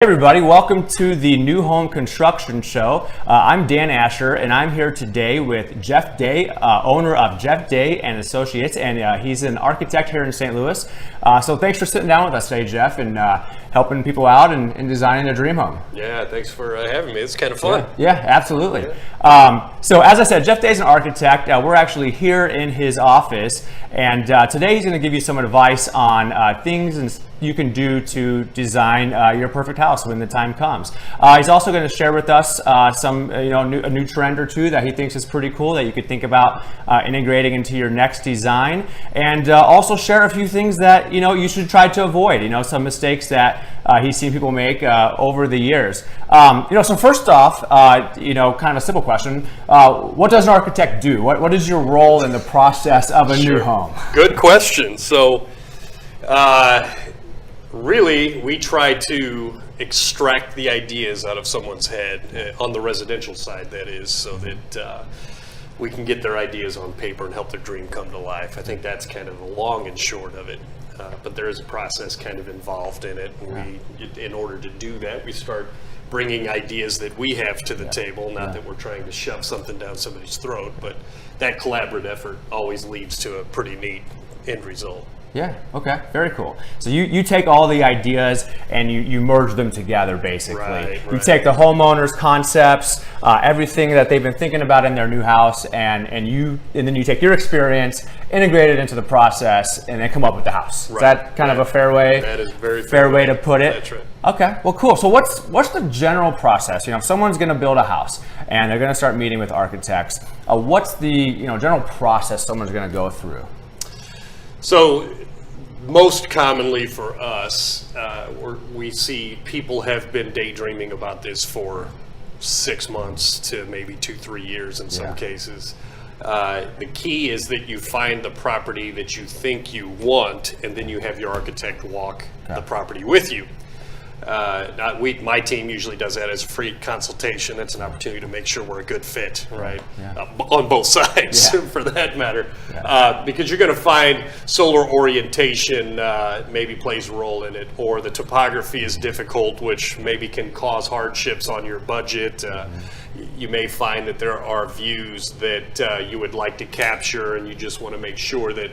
Hey everybody, welcome to the New Home Construction Show. I'm Dan Asher, and I'm here today with Jeff Day, owner of Jeff Day and Associates, and he's an architect here in St. Louis. So thanks for sitting down with us today, Jeff, and helping people out and designing their dream home. Yeah, thanks for having me. It's kind of fun. Yeah, absolutely. So as I said, Jeff Day is an architect. We're actually here in his office, and today he's going to give you some advice on things you can do to design your perfect house when the time comes. He's also going to share with us some, a new trend or two that he thinks is pretty cool that you could think about integrating into your next design, and also share a few things that you should try to avoid. Some mistakes that he's seen people make over the years. So first off, kind of a simple question: what does an architect do? What is your role in the process of a new home? Good question. So. Really, we try to extract the ideas out of someone's head, on the residential side that is, so that we can get their ideas on paper and help their dream come to life. I think that's kind of the long and short of it. But there is a process kind of involved in it. And in order to do that, we start bringing ideas that we have to the table, not that we're trying to shove something down somebody's throat, but that collaborative effort always leads to a pretty neat end result. Yeah, okay, very cool. So you take all the ideas and you merge them together, basically. Right. You take the homeowner's concepts, everything that they've been thinking about in their new house, and then you take your experience, integrate it into the process, and then come up with the house. Right. Is that kind of a fair way? That is very fair way to put it. That's right. Okay, well, cool. So what's the general process? If someone's going to build a house and they're going to start meeting with architects, what's the general process someone's going to go through? So, most commonly for us, we see people have been daydreaming about this for 6 months to maybe 2-3 years in some cases. The key is that you find the property that you think you want, and then you have your architect walk the property with you. My team usually does that as a free consultation. That's an opportunity to make sure we're a good fit, right? On both sides, for that matter. Because you're going to find solar orientation maybe plays a role in it, or the topography is difficult, which maybe can cause hardships on your budget. You may find that there are views that you would like to capture, and you just want to make sure that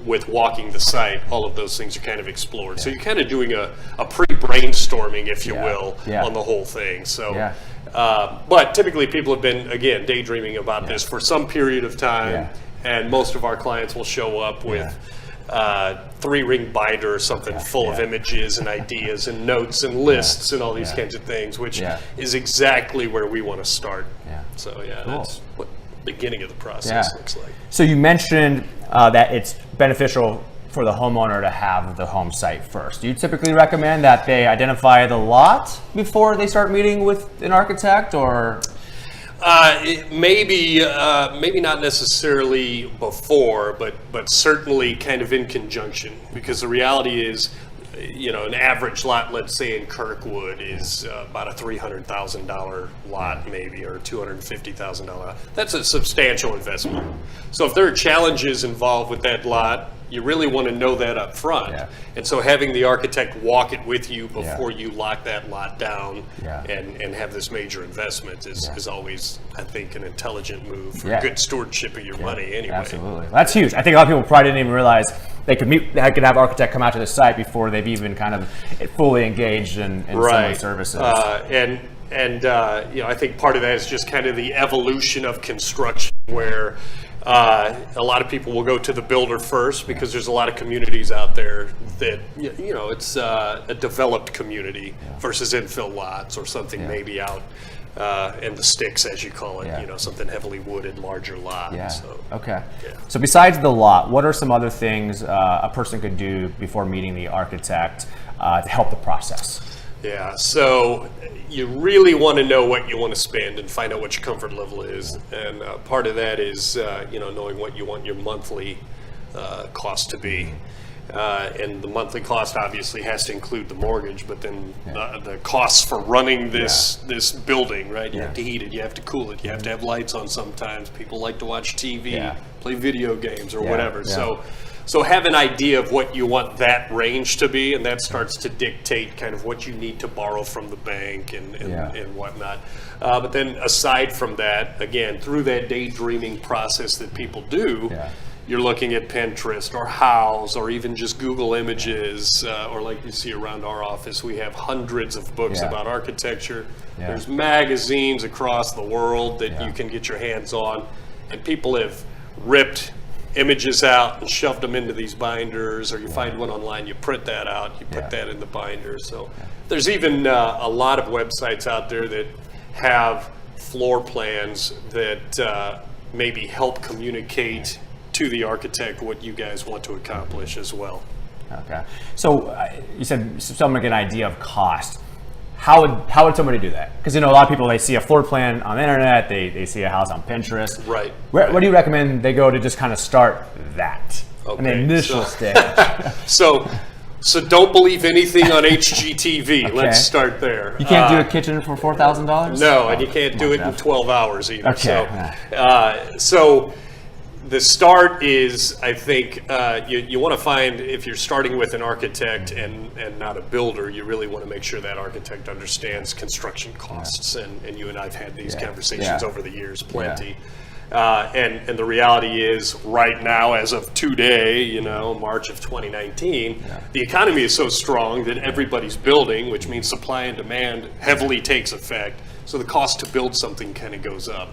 with walking the site, all of those things are kind of explored. So you're kind of doing a pre-brainstorming, if you will, on the whole thing. So, but typically people have been, again, daydreaming about this for some period of time, and most of our clients will show up with 3-ring binder or something full of images and ideas and notes and lists and all these kinds of things, which is exactly where we want to start. So cool. That's what the beginning of the process looks like. So you mentioned that it's beneficial for the homeowner to have the home site first. Do you typically recommend that they identify the lot before they start meeting with an architect, or? Maybe not necessarily before, but certainly kind of in conjunction, because the reality is, an average lot, let's say in Kirkwood, is about a $300,000 lot, maybe, or $250,000 lot. That's a substantial investment. So if there are challenges involved with that lot, you really want to know that up front. And so having the architect walk it with you before you lock that lot down and have this major investment is always, I think, an intelligent move for good stewardship of your money anyway. Absolutely. That's huge. I think a lot of people probably didn't even realize they could have architect come out to the site before they've even kind of fully engaged in some of the services. I think part of that is just kind of the evolution of construction, where a lot of people will go to the builder first, because there's a lot of communities out there that, it's a developed community versus infill lots or something maybe out in the sticks, as you call it, something heavily wooded, larger lot. So besides the lot, what are some other things a person could do before meeting the architect to help the process? So you really want to know what you want to spend and find out what your comfort level is. And part of that is, knowing what you want your monthly cost to be. And the monthly cost obviously has to include the mortgage, but then the costs for running this building, right? You have to heat it, you have to cool it, you have to have lights on sometimes. People like to watch TV, play video games or whatever. So So have an idea of what you want that range to be, and that starts to dictate kind of what you need to borrow from the bank and whatnot. But then aside from that, again, through that daydreaming process that people do, you're looking at Pinterest or Houzz or even just Google Images, or like you see around our office, we have hundreds of books about architecture. There's magazines across the world that you can get your hands on, and people have ripped images out and shoved them into these binders, or you find one online, you print that out, you put that in the binder. So there's even a lot of websites out there that have floor plans that maybe help communicate to the architect what you guys want to accomplish as well. Okay. So you said someone get an idea of cost. How would somebody do that? Because a lot of people, they see a floor plan on the internet, they see a house on Pinterest. Right. Where do you recommend they go to just kind of start that? An initial stage. So don't believe anything on HGTV. Let's start there. You can't do a kitchen for $4,000? No, and you can't do it in 12 hours either. Okay. So the start is, I think, you want to find, if you're starting with an architect and not a builder, you really want to make sure that architect understands construction costs. And you and I have had these conversations over the years, plenty. And the reality is, right now, as of today, March of 2019, the economy is so strong that everybody's building, which means supply and demand heavily takes effect. So the cost to build something kind of goes up.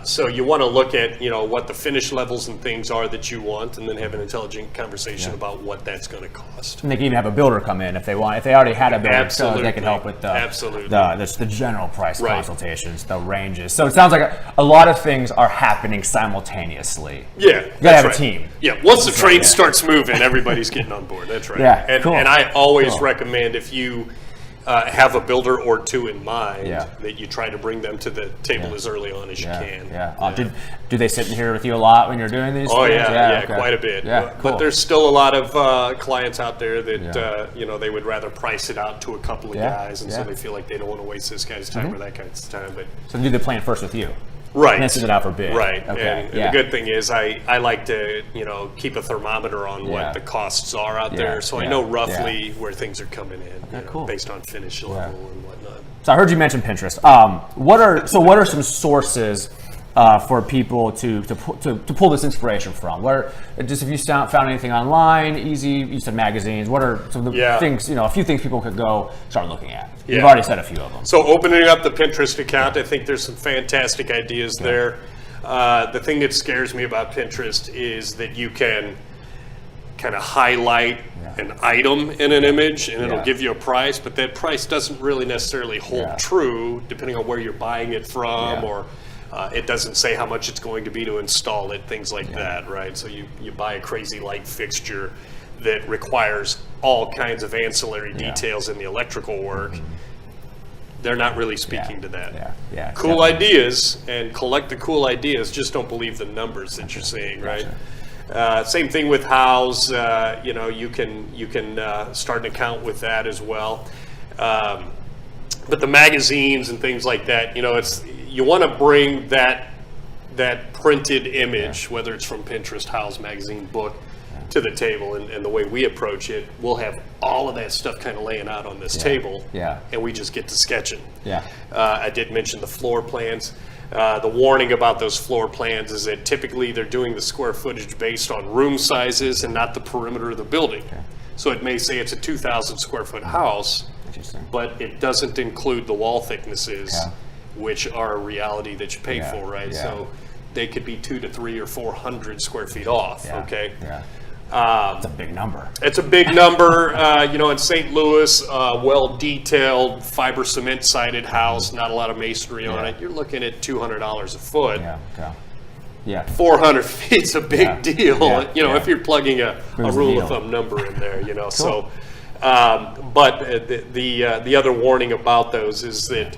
So you want to look at, what the finish levels and things are that you want, and then have an intelligent conversation about what that's going to cost. And they can even have a builder come in if they want. If they already had a builder, so they can help with the general price consultations, the ranges. So it sounds like a lot of things are happening simultaneously. Yeah, you gotta have a team. Yeah, once the train starts moving, everybody's getting on board. That's right. And I always recommend, if you have a builder or two in mind, that you try to bring them to the table as early on as you can. Do they sit in here with you a lot when you're doing these things? Quite a bit. Cool. But there's still a lot of clients out there that they would rather price it out to a couple of guys, and so they feel like they don't want to waste this guy's time or that guy's time. But so do the plan first with you. Right. And then send it out for bid. Right. Okay. And the good thing is I like to, keep a thermometer on what the costs are out there. So I know roughly where things are coming in, based on finish level and whatnot. So I heard you mention Pinterest. What are some sources for people to pull this inspiration from? If you found anything online, easy, you said magazines, what are some of the things, a few things people could go start looking at? You've already said a few of them. So opening up the Pinterest account, I think there's some fantastic ideas there. The thing that scares me about Pinterest is that you can kind of highlight an item in an image and it'll give you a price, but that price doesn't really necessarily hold true depending on where you're buying it from, or it doesn't say how much it's going to be to install it, things like that, right? So you buy a crazy light fixture that requires all kinds of ancillary details in the electrical work. They're not really speaking to that. Cool ideas, and collect the cool ideas, just don't believe the numbers that you're seeing, right? Same thing with Houzz. You can start an account with that as well. But the magazines and things like that, you want to bring that printed image, whether it's from Pinterest, Houzz, magazine, book, to the table. And the way we approach it, we'll have all of that stuff kind of laying out on this table, and we just get to sketching. I did mention the floor plans. The warning about those floor plans is that typically they're doing the square footage based on room sizes and not the perimeter of the building. So it may say it's a 2,000 square foot house, but it doesn't include the wall thicknesses, which are a reality that you pay for, right? So they could be 200 to 300 or 400 square feet off, It's a big number. It's a big number. In St. Louis, well-detailed fiber cement sided house, not a lot of masonry on it. You're looking at $200 a foot. 400 feet's a big deal. If you're plugging a rule of thumb number in there. Cool. So, but the other warning about those is that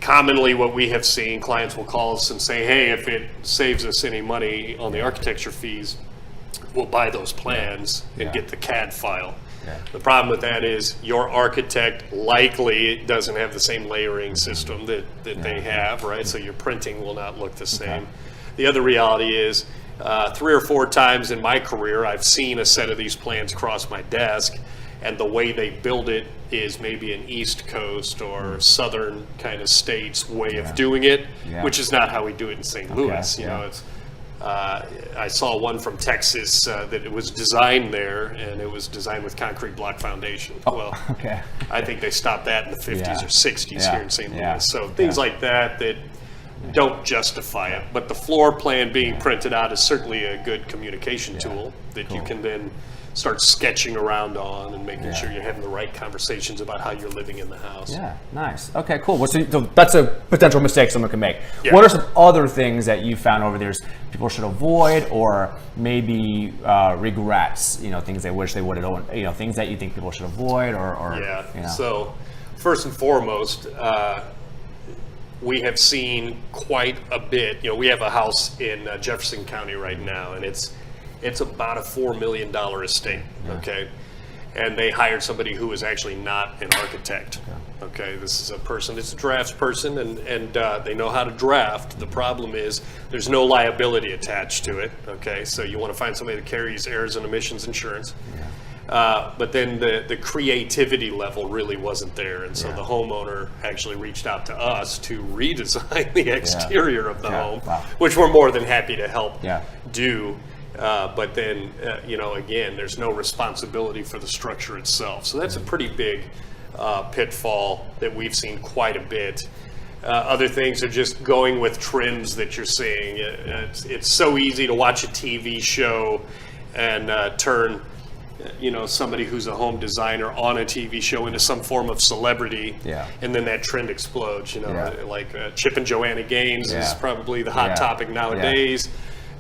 commonly what we have seen, clients will call us and say, hey, if it saves us any money on the architecture fees, we'll buy those plans and get the CAD file. The problem with that is your architect likely doesn't have the same layering system that they have, right? So your printing will not look the same. The other reality is 3 or 4 times in my career, I've seen a set of these plans across my desk, and the way they build it is maybe an East Coast or Southern kind of states way of doing it, which is not how we do it in St. Louis. You know, it's I saw one from Texas that it was designed there, and it was designed with concrete block foundation. Well, I think they stopped that in the 50s or 60s here in St. Louis. So things like that don't justify it. But the floor plan being printed out is certainly a good communication tool that you can then start sketching around on and making sure you're having the right conversations about how you're living in the house. Yeah, nice. Okay, cool. Well, so that's a potential mistake someone can make. Yeah. What are some other things that you found over there people should avoid, or maybe regrets? You know, things they wish they would have done. You know, things that you think people should avoid, or you know. So first and foremost, we have seen quite a bit. You know, we have a house in Jefferson County right now, and it's about a $4 million estate, okay? And they hired somebody who was actually not an architect, okay? This is a person, it's a drafts person, and they know how to draft. The problem is there's no liability attached to it, okay? So you want to find somebody that carries errors and omissions insurance. But then the creativity level really wasn't there, and so the homeowner actually reached out to us to redesign the exterior of the home, which we're more than happy to help do. But then, you know, again, there's no responsibility for the structure itself. So that's a pretty big pitfall that we've seen quite a bit. Other things are just going with trends that you're seeing. It's so easy to watch a TV show and turn, you know, somebody who's a home designer on a TV show into some form of celebrity, and then that trend explodes. You know, like Chip and Joanna Gaines is probably the hot topic nowadays.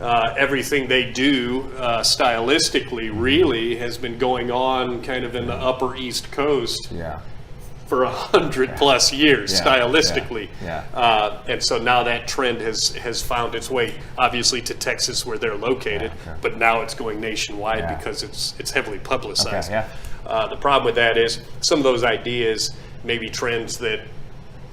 Everything they do stylistically really has been going on kind of in the Upper East Coast for 100+ years stylistically. And so now that trend has found its way, obviously, to Texas where they're located, but now it's going nationwide because it's heavily publicized. The problem with that is some of those ideas may be trends that,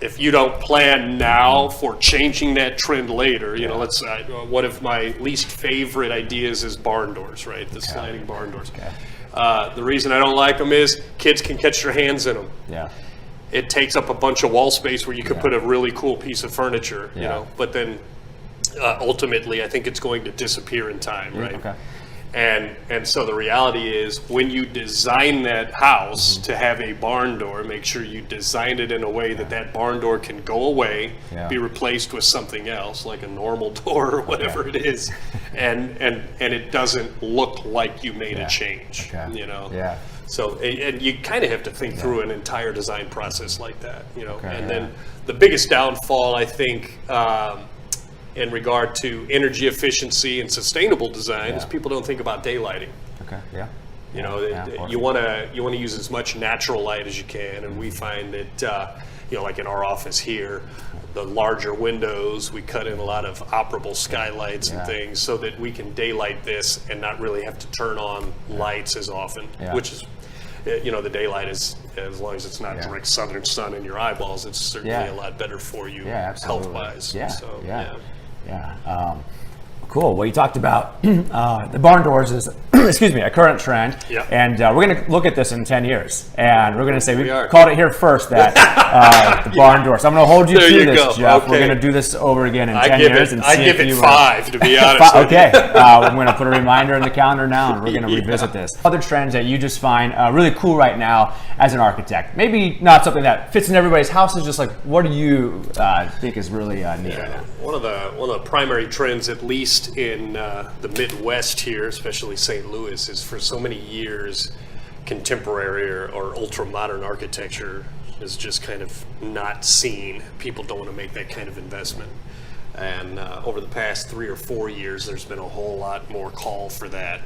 if you don't plan now for changing that trend later, you know, let's one of my least favorite ideas is barn doors, right? The sliding barn doors. The reason I don't like them is kids can catch their hands in them. It takes up a bunch of wall space where you could put a really cool piece of furniture, you know, but then ultimately I think it's going to disappear in time, right? And so the reality is, when you design that house to have a barn door, make sure you design it in a way that that barn door can go away, be replaced with something else, like a normal door or whatever it is, and it doesn't look like you made a change, you know? So, and you kind of have to think through an entire design process like that, you know? And then the biggest downfall, I think, in regard to energy efficiency and sustainable design is people don't think about daylighting. You know, you want to use as much natural light as you can, and we find that you know, like in our office here, the larger windows, we cut in a lot of operable skylights and things so that we can daylight this and not really have to turn on lights as often, which is, you know, the daylight is, as long as it's not direct southern sun in your eyeballs, it's certainly a lot better for you health-wise. So, Cool. Well, you talked about the barn doors is, excuse me, a current trend. And we're going to look at this in 10 years. And we're going to say, we called it here first, that the barn doors. I'm going to hold you to this, Jeff. We're going to do this over again in 10 years. And I see give if it you 5, to be honest. Okay. I'm going to put a reminder in the calendar now, and we're going to revisit this. Other trends that you just find really cool right now as an architect. Maybe not something that fits in everybody's house, is just like, what do you think is really neat right now? One of the primary trends, at least in the Midwest here, especially St. Louis, is for so many years contemporary or ultra-modern architecture is just kind of not seen. People don't want to make that kind of investment. And over the past 3 or 4 years, there's been a whole lot more call for that,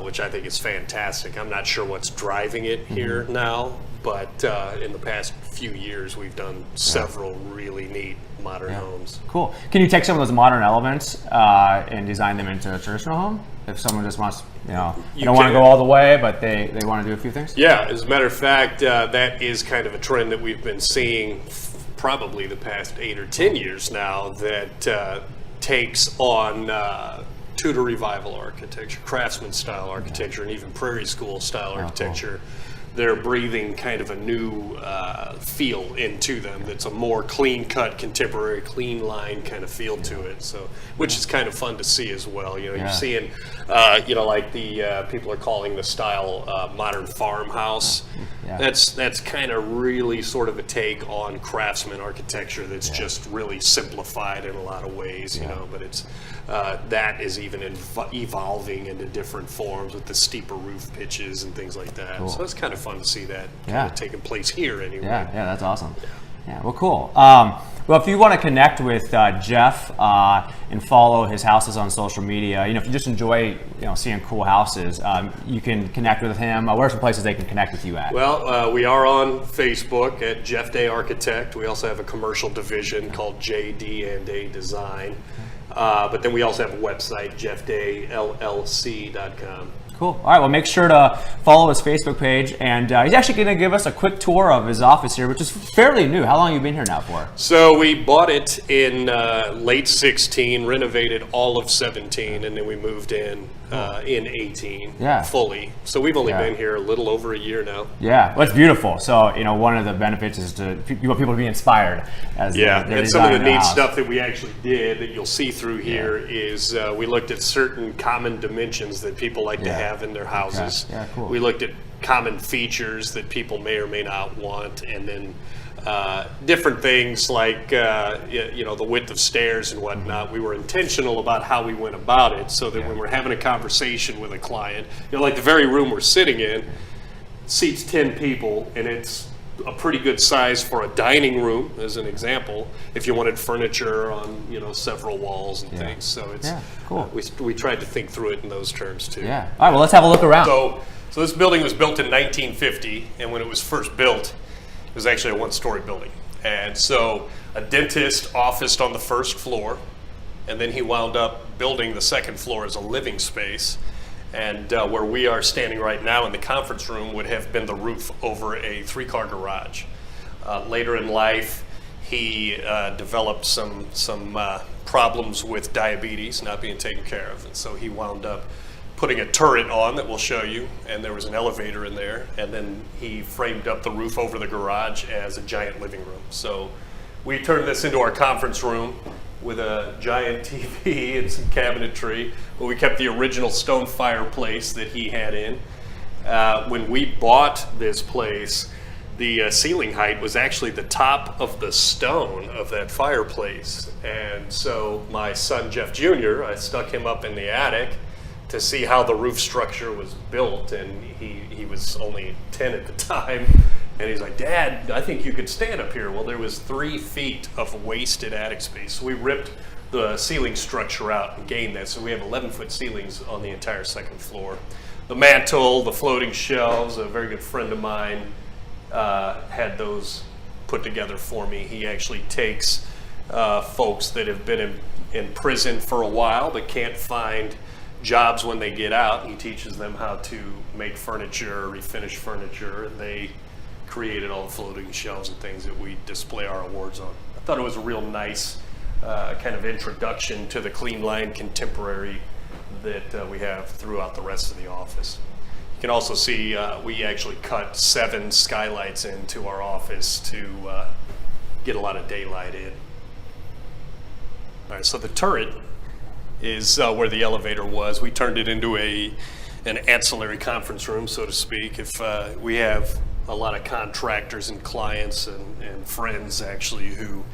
which I think is fantastic. I'm not sure what's driving it here now, but in the past few years, we've done several really neat modern homes. Cool. Can you take some of those modern elements and design them into a traditional home? If someone just wants, you know, they don't want to go all the way, but they want to do a few things? Yeah, as a matter of fact, that is kind of a trend that we've been seeing probably the past 8 or 10 years now, that takes on Tudor Revival architecture, Craftsman style architecture, and even Prairie School style architecture. They're breathing kind of a new feel into them. That's a more clean-cut, contemporary, clean line kind of feel to it. So, which is kind of fun to see as well. You know, you're seeing, like the people are calling the style modern farmhouse. That's kind of really sort of a take on Craftsman architecture. That's just really simplified in a lot of ways. You know, but it's that is even evolving into different forms with the steeper roof pitches and things like that. So it's kind of fun to see that kind of taking place here anyway. Yeah, that's awesome. Yeah, well, cool. Well, if you want to connect with Jeff and follow his houses on social media, if you just enjoy, seeing cool houses, you can connect with him. Where are some places they can connect with you at? Well, we are on Facebook at Jeff Day Architect. We also have a commercial division called JD&A Design. But then we also have a website, jeffdayllc.com. Cool. All right. Well, make sure to follow his Facebook page, and he's actually going to give us a quick tour of his office here, which is fairly new. How long have you been here now for? So we bought it in late 16, renovated all of 17, and then we moved in 18 fully. So we've only been here a little over a year now. Yeah, well, it's beautiful. So one of the benefits is you want people to be inspired as and some of the neat stuff that we actually did that you'll see through here is we looked at certain common dimensions that people like to have in their houses. Okay. Yeah, cool. We looked at common features that people may or may not want, and then different things like the width of stairs and whatnot. We were intentional about how we went about it, so that when we're having a conversation with a client, like the very room we're sitting in seats 10 people, and it's a pretty good size for a dining room, as an example, if you wanted furniture on several walls and things. So it's cool. We tried to think through it in those terms too. Yeah. All right. Well, let's have a look around. So this building was built in 1950, and when it was first built, it was actually a one-story building. And so a dentist officed on the first floor, and then he wound up building the second floor as a living space. And where we are standing right now in the conference room would have been the roof over a 3-car garage. Later in life, he developed some problems with diabetes not being taken care of. And so he wound up putting a turret on that we'll show you, and there was an elevator in there, and then he framed up the roof over the garage as a giant living room. So we turned this into our conference room with a giant TV and some cabinetry, but we kept the original stone fireplace that he had in. When we bought this place, the ceiling height was actually the top of the stone of that fireplace. And so my son, Jeff Jr., I stuck him up in the attic to see how the roof structure was built, and he was only 10 at the time, and he's like, "Dad, I think you could stand up here." Well, there was 3 feet of wasted attic space, so we ripped the ceiling structure out and gained that, so we have 11-foot ceilings on the entire second floor. The mantle, the floating shelves, a very good friend of mine had those put together for me. He actually takes folks that have been in prison for a while but can't find jobs when they get out. He teaches them how to make furniture, refinish furniture, and they created all the floating shelves and things that we display our awards on. I thought it was a real nice kind of introduction to the clean line contemporary that we have throughout the rest of the office. You can also see we actually cut 7 skylights into our office to get a lot of daylight in. All right, so the turret is where the elevator was. We turned it into an ancillary conference room, so to speak. If we have a lot of contractors and clients and friends actually who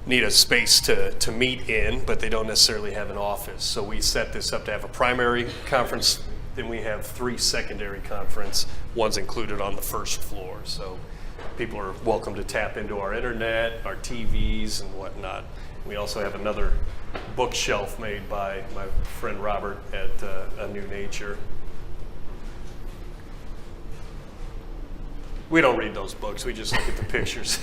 need a space to meet in, but they don't necessarily have an office. So we set this up to have a primary conference, then we have 3 secondary conference, one's included on the first floor. So people are welcome to tap into our internet, our TVs and whatnot. We also have another bookshelf made by my friend Robert at A New Nature. We don't read those books, we just look at the pictures.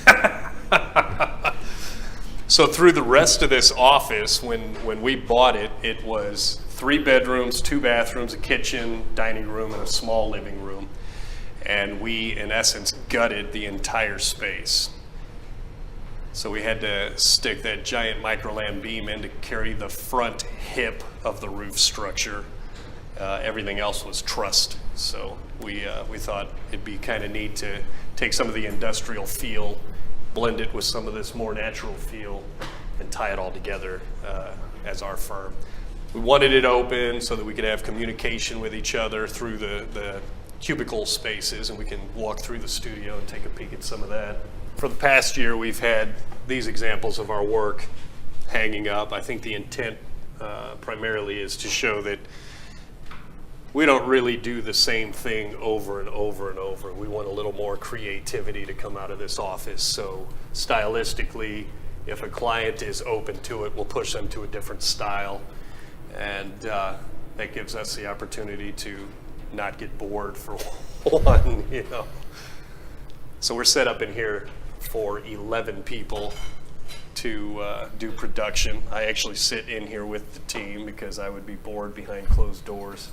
So through the rest of this office, when we bought it, it was 3 bedrooms, 2 bathrooms, a kitchen, dining room, and a small living room. And we, in essence, gutted the entire space. So we had to stick that giant Microland beam in to carry the front hip of the roof structure. Everything else was trussed. So we thought it'd be kind of neat to take some of the industrial feel, blend it with some of this more natural feel, and tie it all together as our firm. We wanted it open so that we could have communication with each other through the cubicle spaces, and we can walk through the studio and take a peek at some of that. For the past year, we've had these examples of our work hanging up. I think the intent primarily is to show that we don't really do the same thing over and over and over. We want a little more creativity to come out of this office. So stylistically, if a client is open to it, we'll push them to a different style. And that gives us the opportunity to not get bored for one, you know. So we're set up in here for 11 people to do production. I actually sit in here with the team because I would be bored behind closed doors.